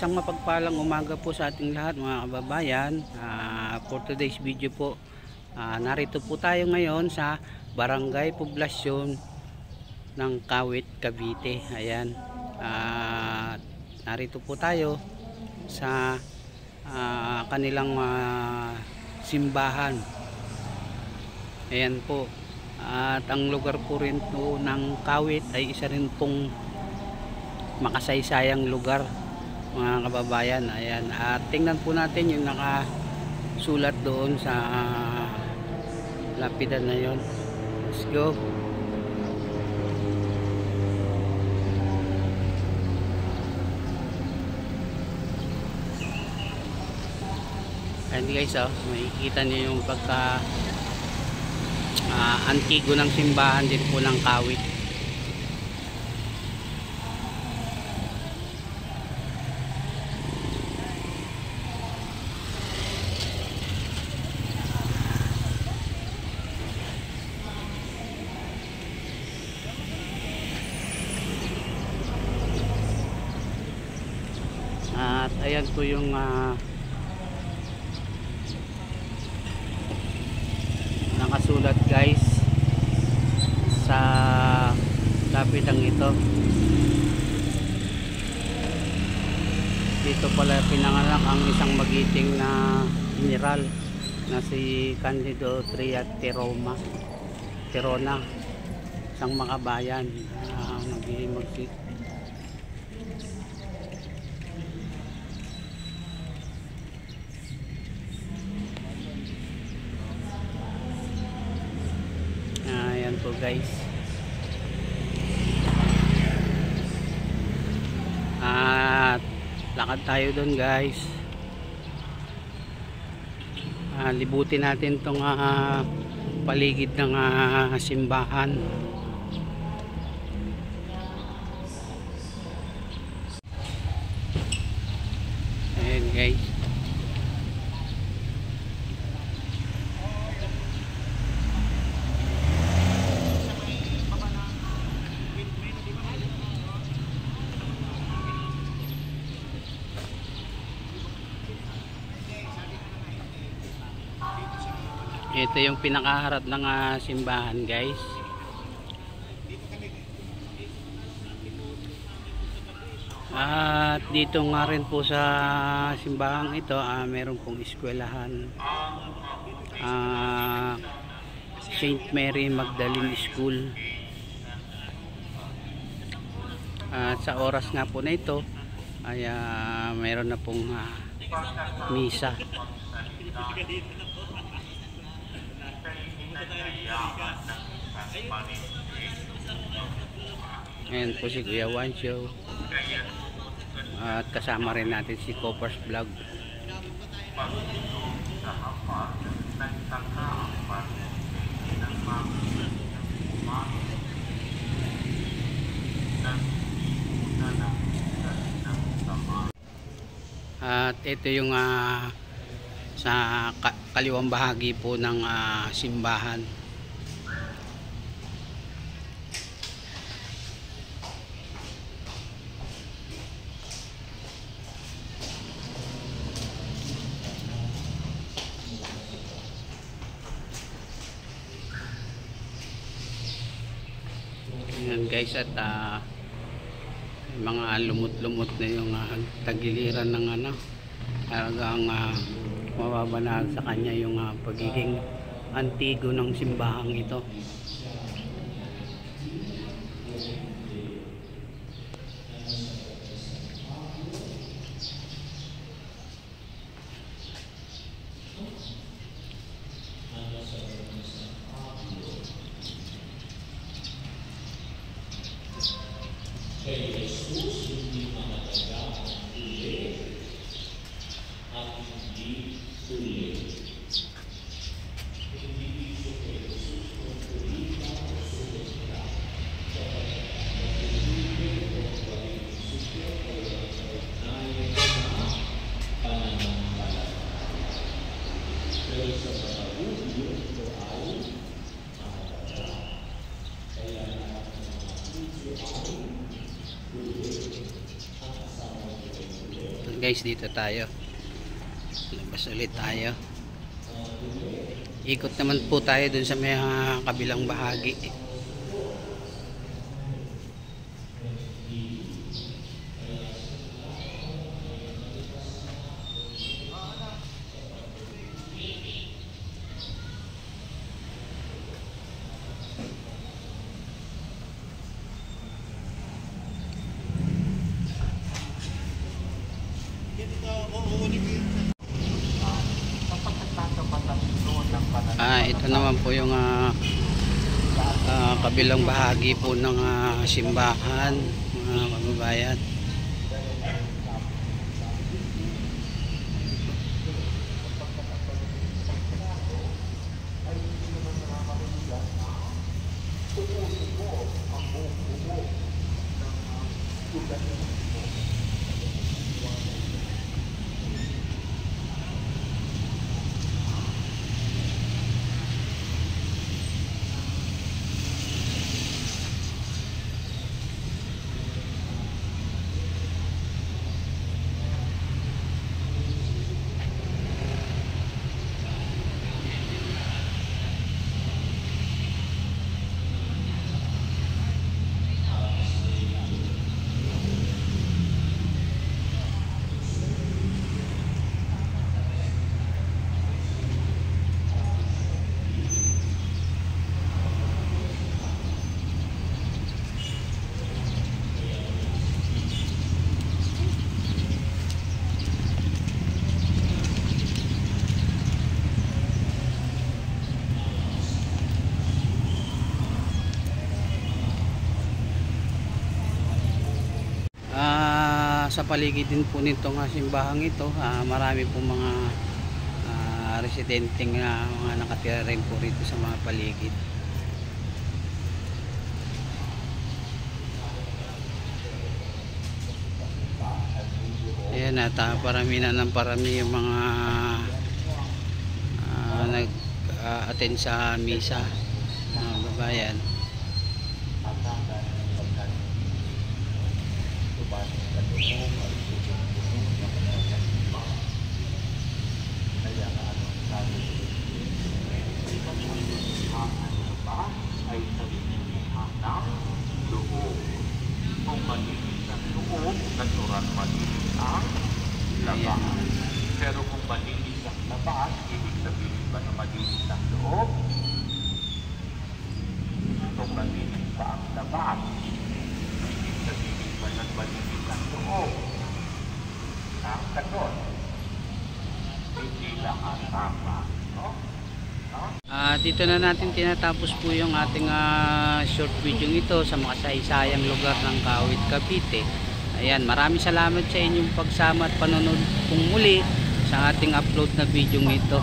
Isang mapagpalang umaga po sa ating lahat mga kababayan. For today's video po, narito po tayo ngayon sa Barangay Poblasyon ng Kawit, Cavite. Ayan. Narito po tayo sa kanilang simbahan. Ayan po. At ang lugar po rin po ng Kawit ay isa rin pong makasaysayang lugar mga kababayan. Ayan, at tingnan po natin yung nakasulat doon sa lapidan na yon. Let's go. Ayan guys, makikita niyo yung pagka antigo ng simbahan din po ng Kawit. At ayan po yung nakasulat guys sa lapidang ito. Dito pala pinanganak ang isang magiting na general na si Candido Triad Tirona, isang makabayan magsi. Ayan po guys. At lakad tayo doon guys. Libutin natin tong paligid ng simbahan. Ayan guys. Ito yung pinakaharap ng simbahan guys. At dito nga rin po sa simbahan ito meron pong eskwelahan, St. Mary Magdalene School. At sa oras nga po na ito ay meron na pong misa. Ayan po si Kuya Wancho. At kasama rin natin si Coppers Vlog. At ito yung sa kaliwang bahagi po ng simbahan. Ayan guys, at mga lumot-lumot na yung tagiliran ng talagang mababanal sa kanya yung pagiging antigo ng simbahang ito. Kay Jesus hindi mahalaga ang huli at hindi huli. Hindi dito kay Jesus kung huli guys, dito tayo. Labas ulit tayo. Ikot naman po tayo dun sa may kabilang bahagi. Ito naman po yung kabilang bahagi po ng simbahan, mga kababayan. Sa paligid din po nitong simbahang ito, marami po mga residenteng mga nakatira rin po rito sa mga paligid. Ayan, at parami na ng parami yung mga nag-attend sa misa, mga babayan. Ay nalilihan ng loob. Kung malinis ang loob, natural malinis ang labas. Pero kung malinis ang labas, ibig sabihin ba na malinis ang loob? Kung malinis pa ang labas, ibig sabihin ba na malinis ang loob? Ang sagot, hindi lahat tama. No? Dito na natin tinatapos po yung ating short video ito sa makasaysayang lugar ng Kawit, Cavite. Ayan, maraming salamat sa inyong pagsama at panonood pong muli sa ating upload na video ito.